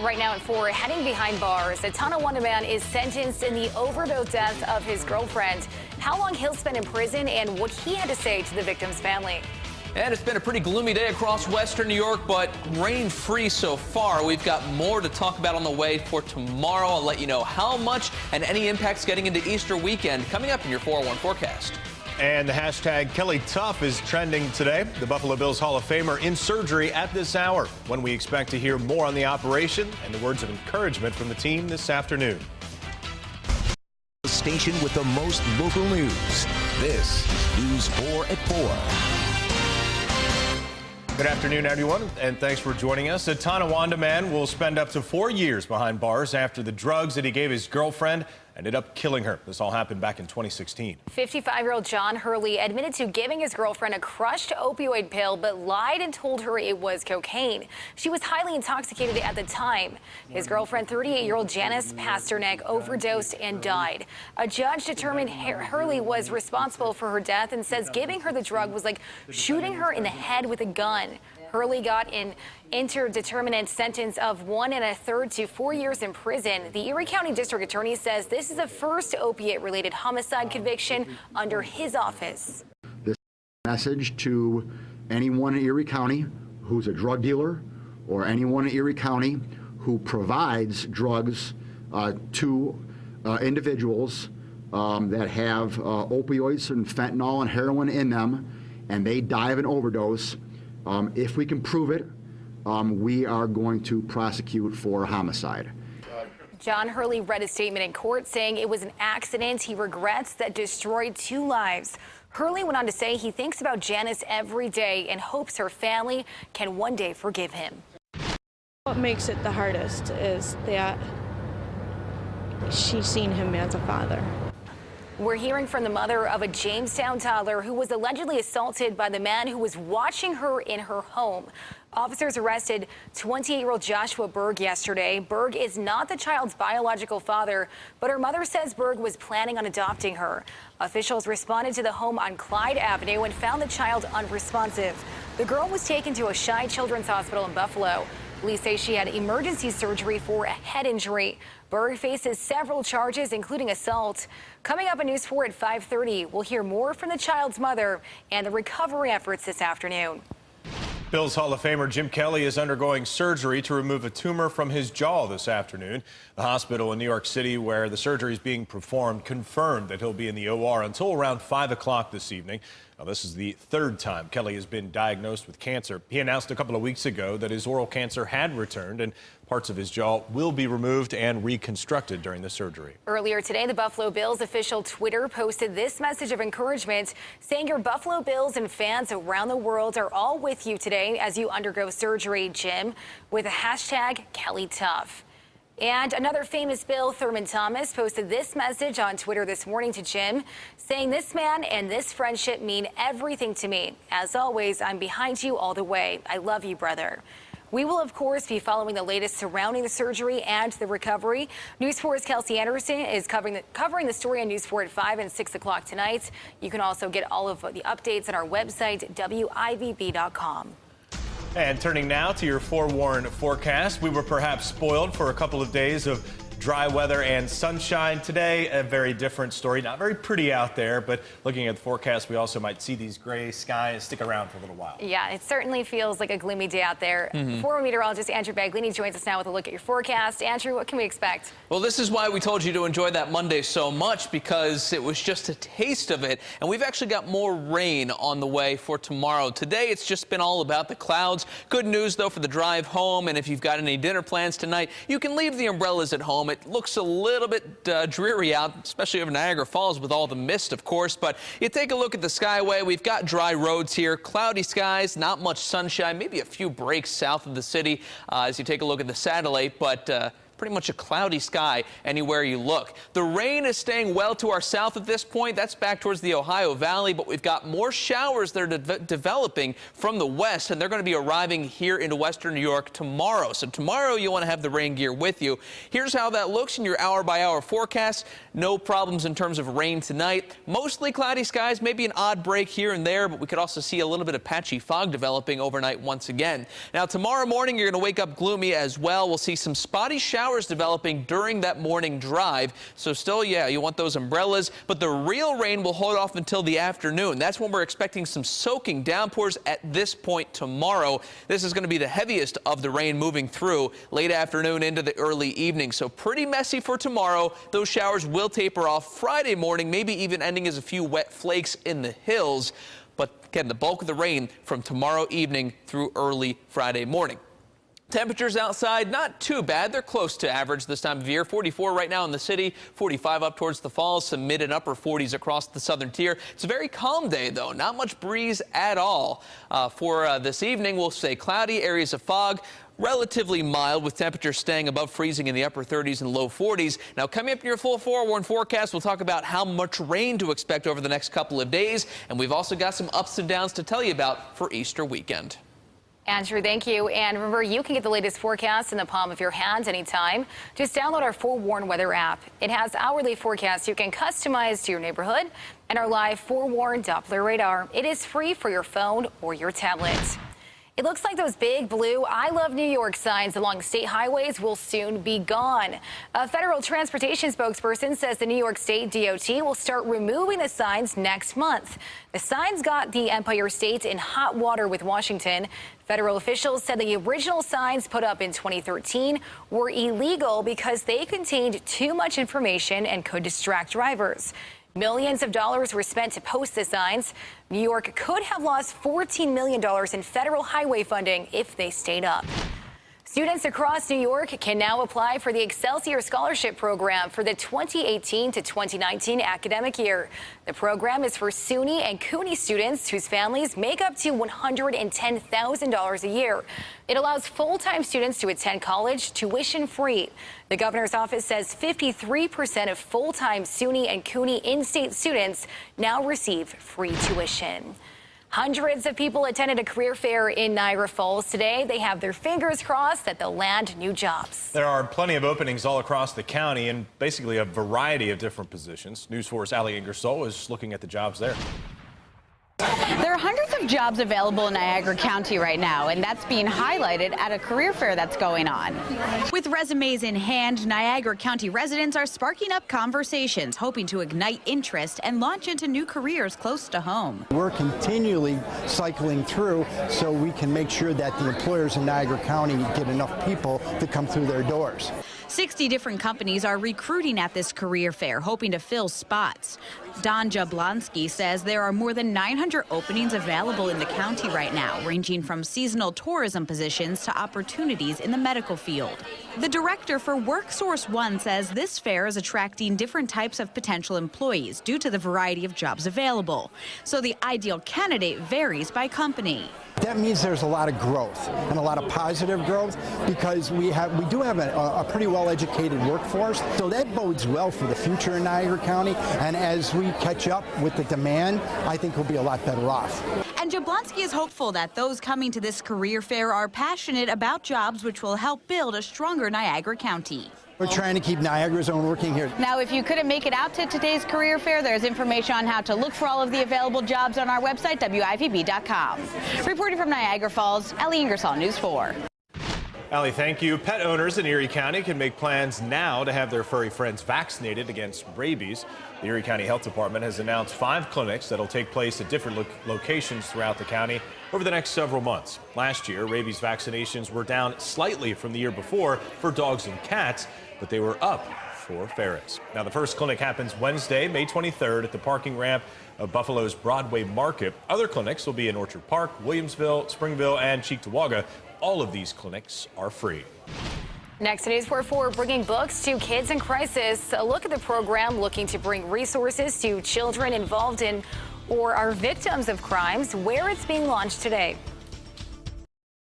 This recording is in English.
Right now at 4, heading behind bars, a Tonawanda man is sentenced in the overdose death of his girlfriend. How long he'll spend in prison and what he had to say to the victim's family. And it's been a pretty gloomy day across western New York, but rain-free so far. We've got more to talk about on the way for tomorrow. I'll let you know how much and any impacts getting into Easter weekend coming up in your 401 forecast. And the hashtag Kelly Tough is trending today. The Buffalo Bills Hall of Famer in surgery at this hour, when we expect to hear more on the operation and the words of encouragement from the team this afternoon. The station with the most local news. This is News 4 at 4. Good afternoon, everyone, and thanks for joining us. A Tonawanda man will spend up to 4 years behind bars after the drugs that he gave his girlfriend ended up killing her. This all happened back in 2016. 55-year-old John Hurley admitted to giving his girlfriend a crushed opioid pill, but lied and told her it was cocaine. She was highly intoxicated at the time. His girlfriend, 38-year-old Janice Pasternak, overdosed and died. A judge determined Hurley was responsible for her death and says giving her the drug was like shooting her in the head with a gun. Hurley got an indeterminate sentence of 1 1/3 to 4 years in prison. The Erie County District Attorney says this is the first opiate-related homicide conviction under his office. This message to anyone in Erie County who's a drug dealer or anyone in Erie County who provides drugs to individuals that have opioids and fentanyl and heroin in them, and they die of an overdose. If we can prove it, we are going to prosecute for homicide. John Hurley read a statement in court saying it was an accident he regrets that destroyed 2 lives. Hurley went on to say he thinks about Janice every day and hopes her family can one day forgive him. What makes it the hardest is that she's seen him as a father. We're hearing from the mother of a Jamestown toddler who was allegedly assaulted by the man who was watching her in her home. Officers arrested 28-year-old Joshua Berg yesterday. Berg is not the child's biological father, but her mother says Berg was planning on adopting her. Officials responded to the home on Clyde Avenue and found the child unresponsive. The girl was taken to a Shy Children's Hospital in Buffalo. Police say she had emergency surgery for a head injury. Berg faces several charges, including assault. Coming up on News 4 at 5:30, we'll hear more from the child's mother and the recovery efforts this afternoon. Bills Hall of Famer Jim Kelly is undergoing surgery to remove a tumor from his jaw this afternoon. The hospital in New York City where the surgery is being performed confirmed that he'll be in the OR until around 5 o'clock this evening. Now, this is the 3rd time Kelly has been diagnosed with cancer. He announced a couple of weeks ago that his oral cancer had returned and parts of his jaw will be removed and reconstructed during the surgery. Earlier today, the Buffalo Bills official Twitter posted this message of encouragement, saying your Buffalo Bills and fans around the world are all with you today as you undergo surgery, Jim, with a hashtag Kelly Tough. And another famous Bill, Thurman Thomas, posted this message on Twitter this morning to Jim, saying this man and this friendship mean everything to me. As always, I'm behind you all the way. I love you, brother. We will, of course, be following the latest surrounding the surgery and the recovery. News 4's Kelsey Anderson is covering the story on News 4 at 5 and 6 o'clock tonight. You can also get all of the updates on our website, WIVB.com. And turning now to your forewarned forecast. We were perhaps spoiled for a couple of days of dry weather and sunshine. Today, a very different story. Not very pretty out there, but looking at the forecast, we also might see these gray skies stick around for a little while. Yeah, it certainly feels like a gloomy day out there. Former meteorologist Andrew Baglini joins us now with a look at your forecast. Andrew, what can we expect? Well, this is why we told you to enjoy that Monday so much, because it was just a taste of it. And we've actually got more rain on the way for tomorrow. Today, it's just been all about the clouds. Good news, though, for the drive home. And if you've got any dinner plans tonight, you can leave the umbrellas at home. It looks a little bit dreary out, especially over Niagara Falls with all the mist, of course. But you take a look at the skyway. We've got dry roads here, cloudy skies, not much sunshine, maybe a few breaks south of the city as you take a look at the satellite. But pretty much a cloudy sky anywhere you look. The rain is staying well to our south at this point. That's back towards the Ohio Valley, but we've got more showers that are developing from the west, and they're going to be arriving here into western New York tomorrow. So tomorrow you want to have the rain gear with you. Here's how that looks in your hour-by-hour forecast. No problems in terms of rain tonight. Mostly cloudy skies, maybe an odd break here and there, but we could also see a little bit of patchy fog developing overnight once again. Now tomorrow morning you're going to wake up gloomy as well. We'll see some spotty showers developing during that morning drive. So still, yeah, you want those umbrellas, but the real rain will hold off until the afternoon. That's when we're expecting some soaking downpours at this point tomorrow. This is going to be the heaviest of the rain moving through late afternoon into the early evening. So pretty messy for tomorrow. Those showers will taper off Friday morning, maybe even ending as a few wet flakes in the hills. But again, the bulk of the rain from tomorrow evening through early Friday morning. Temperatures outside, not too bad. They're close to average this time of year. 44 right now in the city, 45 up towards the falls, some mid and upper 40s across the southern tier. It's a very calm day, though. Not much breeze at all. For this evening, we'll say cloudy, areas of fog. Relatively mild with temperatures staying above freezing in the upper 30s and low 40s. Now, coming up in your full forewarned forecast, we'll talk about how much rain to expect over the next couple of days. And we've also got some ups and downs to tell you about for Easter weekend. Andrew, thank you. And remember, you can get the latest forecast in the palm of your hand anytime. Just download our Forewarn Weather app. It has hourly forecasts you can customize to your neighborhood and our live Forewarn Doppler radar. It is free for your phone or your tablet. It looks like those big blue "I love New York" signs along state highways will soon be gone. A federal transportation spokesperson says the New York State DOT will start removing the signs next month. The signs got the Empire State in hot water with Washington. Federal officials said the original signs put up in 2013 were illegal because they contained too much information and could distract drivers. Millions of dollars were spent to post the signs. New York could have lost $14 million in federal highway funding if they stayed up. Students across New York can now apply for the Excelsior Scholarship Program for the 2018 to 2019 academic year. The program is for SUNY and CUNY students whose families make up to $110,000 a year. It allows full-time students to attend college tuition-free. The governor's office says 53% of full-time SUNY and CUNY in-state students now receive free tuition. Hundreds of people attended a career fair in Niagara Falls today. They have their fingers crossed that they'll land new jobs. There are plenty of openings all across the county and basically a variety of different positions. News 4's Ali Ingersoll is looking at the jobs there. There are hundreds of jobs available in Niagara County right now, and that's being highlighted at a career fair that's going on. With resumes in hand, Niagara County residents are sparking up conversations, hoping to ignite interest and launch into new careers close to home. We're continually cycling through so we can make sure that the employers in Niagara County get enough people to come through their doors. 60 different companies are recruiting at this career fair, hoping to fill spots. Don Jablonski says there are more than 900 openings available in the county right now, ranging from seasonal tourism positions to opportunities in the medical field. The director for WorkSource One says this fair is attracting different types of potential employees due to the variety of jobs available. So the ideal candidate varies by company. That means there's a lot of growth and a lot of positive growth because we do have a pretty well-educated workforce. So that bodes well for the future in Niagara County. And as we catch up with the demand, I think we'll be a lot better off. And Jablonski is hopeful that those coming to this career fair are passionate about jobs which will help build a stronger Niagara County. We're trying to keep Niagara Zone working here. Now, if you couldn't make it out to today's career fair, there's information on how to look for all of the available jobs on our website, WIVB.com. Reporting from Niagara Falls, Ali Ingersoll, News 4. Ali, thank you. Pet owners in Erie County can make plans now to have their furry friends vaccinated against rabies. The Erie County Health Department has announced 5 clinics that will take place at different locations throughout the county over the next several months. Last year, rabies vaccinations were down slightly from the year before for dogs and cats, but they were up for ferrets. Now, the first clinic happens Wednesday, May 23rd at the parking ramp of Buffalo's Broadway Market. Other clinics will be in Orchard Park, Williamsville, Springville, and Cheektowaga. All of these clinics are free. Next, News 4 bringing books to kids in crisis. A look at the program looking to bring resources to children involved in or are victims of crimes, where it's being launched today.